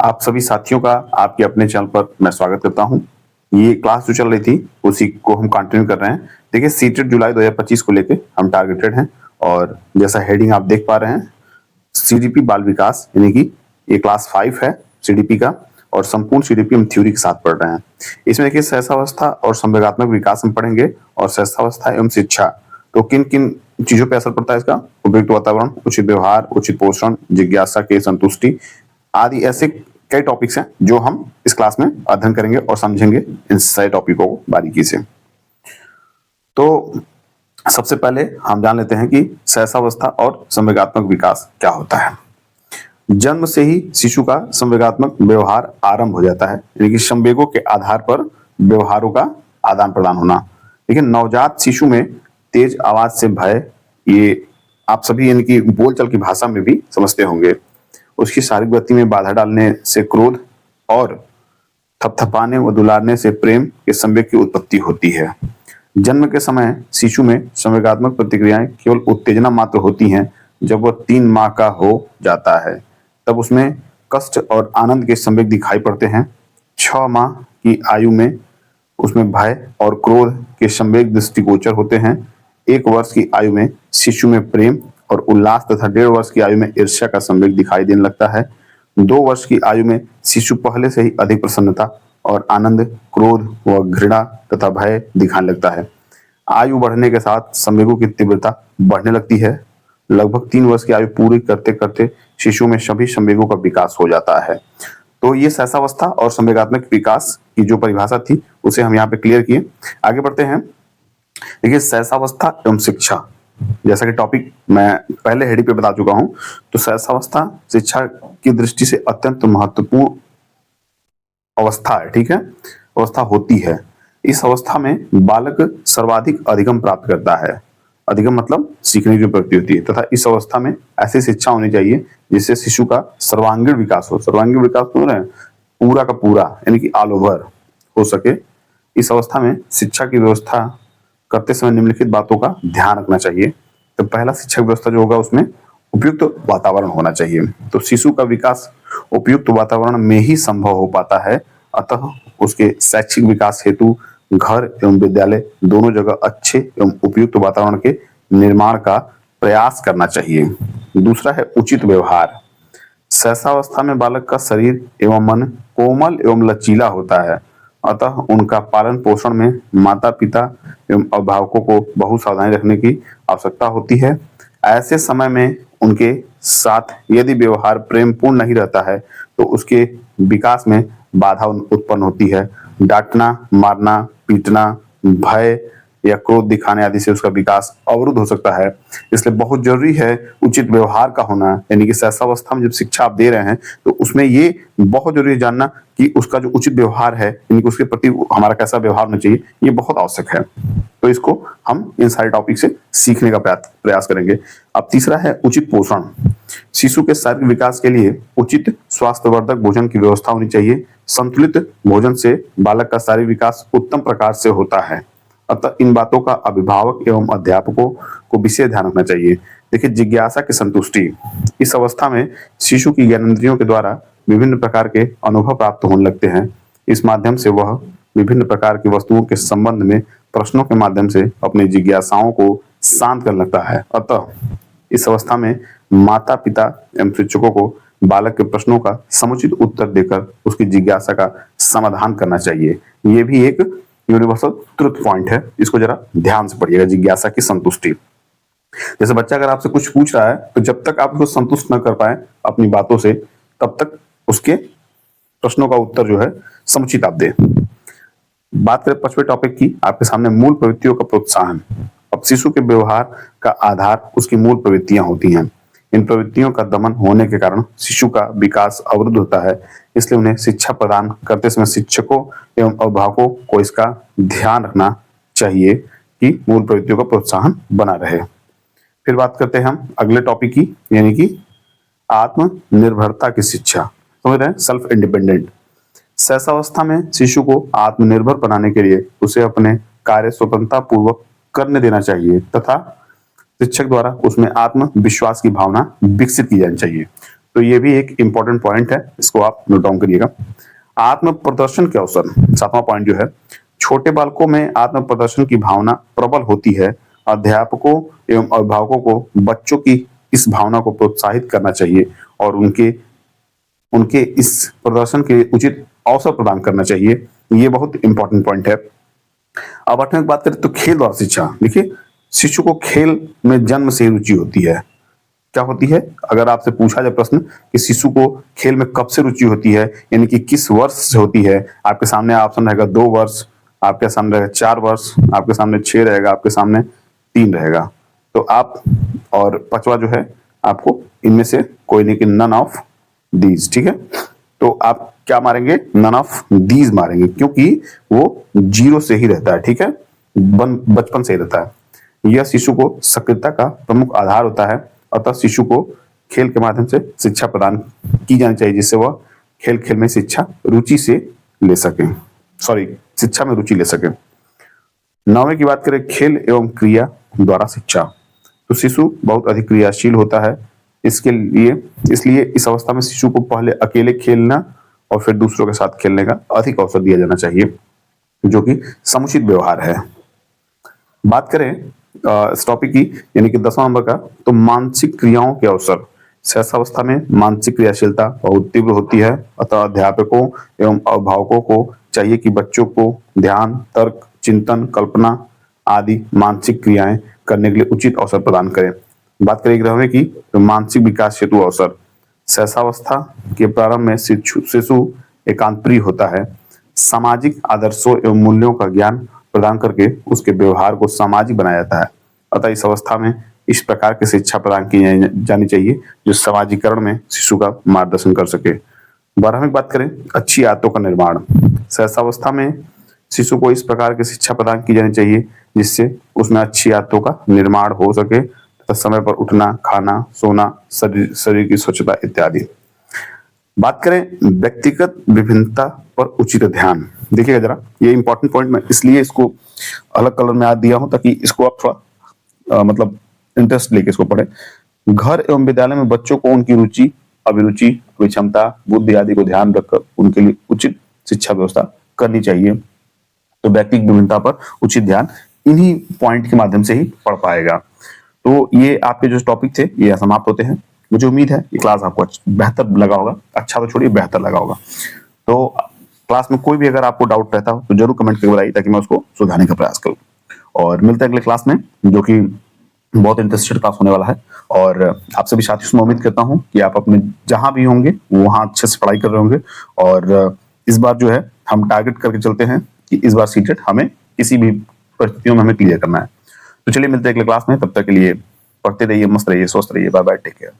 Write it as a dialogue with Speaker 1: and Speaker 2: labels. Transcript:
Speaker 1: आप सभी साथियों का आपके अपने चैनल पर मैं स्वागत करता हूं। ये क्लास जो चल रही थी उसी को हम कंटिन्यू कर रहे हैं। देखिए सीटेट जुलाई 2025 को लेके हम टारगेटेड हैं और जैसा हेडिंग आप देख पा रहे हैं सीडीपी बाल विकास, यानी कि ये क्लास 5 है सीडीपी का और संपूर्ण सीडीपी हम थ्योरी के साथ पढ़ रहे हैं। इसमें देखिए सहसावस्था और संवेगात्मक विकास हम पढ़ेंगे और सहसावस्था एवं शिक्षा, तो किन किन चीजों पर असर पड़ता है इसका, उपयुक्त वातावरण, उचित व्यवहार, उचित पोषण, जिज्ञासा के संतुष्टि आदि ऐसे कई टॉपिक्स हैं जो हम इस क्लास में अध्ययन करेंगे और समझेंगे इन सारे टॉपिकों को बारीकी से। तो सबसे पहले हम जान लेते हैं कि सहसावस्था और संवेगात्मक विकास क्या होता है। जन्म से ही शिशु का संवेगात्मक व्यवहार आरंभ हो जाता है, यानी कि संवेगों के आधार पर व्यवहारों का आदान प्रदान होना। लेकिन नवजात शिशु में तेज आवाज से भय, ये आप सभी यानी कि बोलचाल की भाषा में भी समझते होंगे। उसकी शारीरिक गति में बाधा डालने से क्रोध और थपथपाने व दुलारने से प्रेम के संवेग की उत्पत्ति होती है। जन्म के समय शिशु में संवेगात्मक प्रतिक्रियाएं केवल उत्तेजना मात्र होती हैं। जब वह 3 माह का हो जाता है तब उसमें कष्ट और आनंद के संवेग दिखाई पड़ते हैं। 6 माह की आयु में उसमें भय और क्रोध के संवेग दृष्टिगोचर होते हैं। 1 वर्ष की आयु में शिशु में प्रेम और उल्लास तथा 1.5 वर्ष की आयु में ईर्ष्या का संवेग दिखाई देने लगता है। 2 वर्ष की आयु में शिशु पहले से ही अधिक प्रसन्नता और आनंद, क्रोध व घृणा तथा भय दिखाने लगता है। आयु बढ़ने के साथ संवेगों की तीव्रता बढ़ने लगती है। लगभग 3 वर्ष की आयु पूरी करते करते शिशु में सभी संवेगों का विकास हो जाता है। तो ये सहसावस्था और संवेगात्मक विकास की जो परिभाषा थी उसे हम यहाँ पे क्लियर किए। आगे बढ़ते हैं। देखिए सहसावस्था एवं शिक्षा, जैसा कि टॉपिक मैं पहले हेडिंग पे बता चुका हूं, तो सहसावस्था शिक्षा की दृष्टि से अत्यंत महत्वपूर्ण अवस्था है। ठीक है, अवस्था होती है। इस अवस्था में बालक सर्वाधिक अधिगम प्राप्त करता है। अधिगम मतलब सीखने की प्रवृत्ति होती है तथा इस अवस्था में ऐसी शिक्षा होनी चाहिए जिससे शिशु का सर्वांगीण विकास हो। सर्वांगीण विकास हो रहा है पूरा का पूरा, यानी कि ऑल ओवर हो सके। इस अवस्था में शिक्षा की व्यवस्था करते समय निम्नलिखित बातों का ध्यान रखना चाहिए। तो पहला शिक्षक व्यवस्था जो होगा उसमें उपयुक्त वातावरण होना चाहिए। तो शिशु का विकास उपयुक्त वातावरण में ही संभव हो पाता है। अतः उसके शैक्षिक विकास हेतु घर एवं विद्यालय दोनों जगह अच्छे एवं उपयुक्त वातावरण के निर्माण का प्रयास करना चाहिए। दूसरा है उचित व्यवहार। सहसावस्था में बालक का शरीर एवं मन कोमल एवं लचीला होता है। अतः उनका पालन पोषण में माता पिता एवं अभिभावकों को बहुत सावधानी रखने की आवश्यकता होती है। ऐसे समय में उनके साथ यदि व्यवहार प्रेम पूर्ण नहीं रहता है तो उसके विकास में बाधा उत्पन्न होती है। डांटना, मारना, पीटना, भय या क्रोध दिखाने आदि से उसका विकास अवरुद्ध हो सकता है। इसलिए बहुत जरूरी है उचित व्यवहार का होना, यानी कि सहसावस्था में जब शिक्षा आप दे रहे हैं तो उसमें ये बहुत जरूरी है जानना कि उसका जो उचित व्यवहार है, यानी कि उसके प्रति हमारा कैसा व्यवहार होना चाहिए, ये बहुत आवश्यक है। तो इसको हम इन सारे टॉपिक से सीखने का प्रयास करेंगे। अब तीसरा है उचित पोषण। शिशु के शारीरिक विकास के लिए उचित स्वास्थ्यवर्धक भोजन की व्यवस्था होनी चाहिए। संतुलित भोजन से बालक का शारीरिक विकास उत्तम प्रकार से होता है। अतः इन बातों का अभिभावक एवं अध्यापकों को विशेष ध्यान रखना चाहिए। देखिए जिज्ञासा की संतुष्टि। इस अवस्था में शिशु की ज्ञानेंद्रियों के द्वारा विभिन्न प्रकार के अनुभव प्राप्त होने लगते हैं। इस माध्यम से वह विभिन्न प्रकार की वस्तुओं के संबंध में प्रश्नों के माध्यम से अपनी जिज्ञासाओं को शांत करने लगता है। अतः इस अवस्था में माता पिता एवं शिक्षकों को बालक के प्रश्नों का समुचित उत्तर देकर उसकी जिज्ञासा का समाधान करना चाहिए। ये भी एक यूनिवर्सल ट्रुथ पॉइंट है, इसको जरा ध्यान से पढ़िएगा। जिज्ञासा की संतुष्टि, जैसे बच्चा अगर आपसे कुछ पूछ रहा है तो जब तक आप उसको संतुष्ट न कर पाए अपनी बातों से तब तक उसके प्रश्नों का उत्तर जो है समुचित आप दें। बात करें 5वें टॉपिक की, आपके सामने मूल प्रवृत्तियों का प्रोत्साहन। अब शिशु के व्यवहार का आधार उसकी मूल प्रवृत्तियां होती हैं। इन प्रवृत्तियों का दमन होने के कारण शिशु का विकास अवरुद्ध होता है। इसलिए उन्हें शिक्षा प्रदान करते समय शिक्षकों एवं अभिभावकों को इसका ध्यान रखना चाहिए कि मूल प्रवृत्तियों का प्रोत्साहन बना रहे। फिर बात करते हैं हम अगले टॉपिक की, यानी कि आत्मनिर्भरता की शिक्षा। समझ रहे हैं, सेल्फ इंडिपेंडेंट। सहसावस्था में शिशु को आत्मनिर्भर बनाने के लिए उसे अपने कार्य स्वतंत्रता पूर्वक करने देना चाहिए तथा शिक्षक द्वारा उसमें आत्मविश्वास की भावना विकसित की जानी चाहिए। तो ये भी एक इंपॉर्टेंट पॉइंट है, इसको आप नोट डाउन करिएगा। आत्म प्रदर्शन के अवसर, 7वां पॉइंट जो है, छोटे बालकों में आत्म प्रदर्शन की भावना प्रबल होती है। अध्यापकों एवं अभिभावकों को बच्चों की इस भावना को प्रोत्साहित करना चाहिए और उनके उनके इस प्रदर्शन के उचित अवसर प्रदान करना चाहिए। ये बहुत इंपॉर्टेंट पॉइंट है। अब 8वें की बात करें तो खेल द्वारा शिक्षा। देखिए, शिशु को खेल में जन्म से रुचि होती है। क्या होती है? अगर आपसे पूछा जाए प्रश्न कि शिशु को खेल में कब से रुचि होती है, यानी कि किस वर्ष से होती है, आपके सामने ऑप्शन रहेगा 2 वर्ष, आपके सामने रहेगा 4 वर्ष, आपके सामने 6 रहेगा, आपके सामने 3 रहेगा। तो आप, और 5वां जो है आपको इनमें से कोई नहीं कि नन ऑफ दीज, ठीक है। तो आप क्या मारेंगे? नन ऑफ दीज मारेंगे, क्योंकि वो 0 से ही रहता है, ठीक है, बचपन से ही रहता है। यह शिशु को सक्रियता का प्रमुख आधार होता है, अतः शिशु को खेल के माध्यम से शिक्षा प्रदान की जानी चाहिए, जिससे वह खेल खेल में शिक्षा रुचि से ले सके, शिक्षा में रुचि ले सके। 9वें की बात करें, खेल एवं क्रिया द्वारा शिक्षा। तो शिशु बहुत अधिक क्रियाशील होता है, इसलिए इस अवस्था में शिशु को पहले अकेले खेलना और फिर दूसरों के साथ खेलने का अधिक अवसर दिया जाना चाहिए, जो कि समुचित व्यवहार है। बात करें इस टॉपिक की, यानी कि 10वां नंबर का, तो मानसिक क्रियाओं के अवसर। शैशवावस्था में मानसिक क्रियाशीलता बहुत तीव्र होती है, अतः अध्यापकों एवं अभिभावकों को चाहिए कि बच्चों को ध्यान, तर्क, चिंतन, कल्पना आदि मानसिक क्रियाएं करने के लिए उचित अवसर प्रदान करें। बात करें 11वें की, तो मानसिक विकास हेतु अवसर। शैशवावस्था के प्रारंभ में शिशु एकांत प्रिय होता है। सामाजिक आदर्शों एवं मूल्यों का ज्ञान प्रदान करके उसके व्यवहार को सामाजिक बनाया जाता है, अतः इस अवस्था में इस प्रकार की शिक्षा प्रदान की जानी चाहिए जो सामाजिकरण में शिशु का मार्गदर्शन कर सके। 12वें की बात करें, अच्छी आदतों का निर्माण। शैशवावस्था में शिशु को इस प्रकार की शिक्षा प्रदान की जानी चाहिए जिससे उसमें अच्छी आदतों का निर्माण हो सके तथा समय पर उठना, खाना, सोना, शरीर की स्वच्छता इत्यादि। बात करें व्यक्तिगत विभिन्नता पर उचित ध्यान। देखिएगा जरा, ये इंपॉर्टेंट पॉइंट, मैं इसलिए इसको अलग कलर में आज दिया हूं ताकि इसको आप थोड़ा मतलब इंटरेस्ट लेके इसको पढ़े। घर एवं विद्यालय में बच्चों को उनकी रुचि, अभिरुचि, क्षमता, बुद्धि आदि को ध्यान रखकर उनके लिए उचित शिक्षा व्यवस्था करनी चाहिए। तो व्यक्तिगत विभिन्नता पर उचित ध्यान इन्हीं पॉइंट के माध्यम से ही पढ़ पाएगा। तो ये आपके जो टॉपिक थे ये समाप्त होते हैं। मुझे उम्मीद है ये क्लास आपको बेहतर लगा होगा, अच्छा तो छोड़िए बेहतर लगा होगा। तो क्लास में कोई भी अगर आपको डाउट रहता हो तो जरूर कमेंट करके बताइए ताकि मैं उसको सुधारने का प्रयास करूं। और मिलते हैं अगले क्लास में, जो कि बहुत इंटरेस्टेड क्लास होने वाला है। और आपसे भी साथियों से उम्मीद करता हूं कि आप अपने जहां भी होंगे वहां अच्छे से पढ़ाई कर रहे होंगे। और इस बार जो है हम टारगेट करके चलते हैं कि इस बार सीटेट हमें किसी भी परिस्थितियों में हमें क्लियर करना है। तो चलिए मिलते हैं अगले क्लास में, तब तक के लिए पढ़ते रहिए, मस्त रहिए, स्वस्थ रहिए। Bye bye, take care.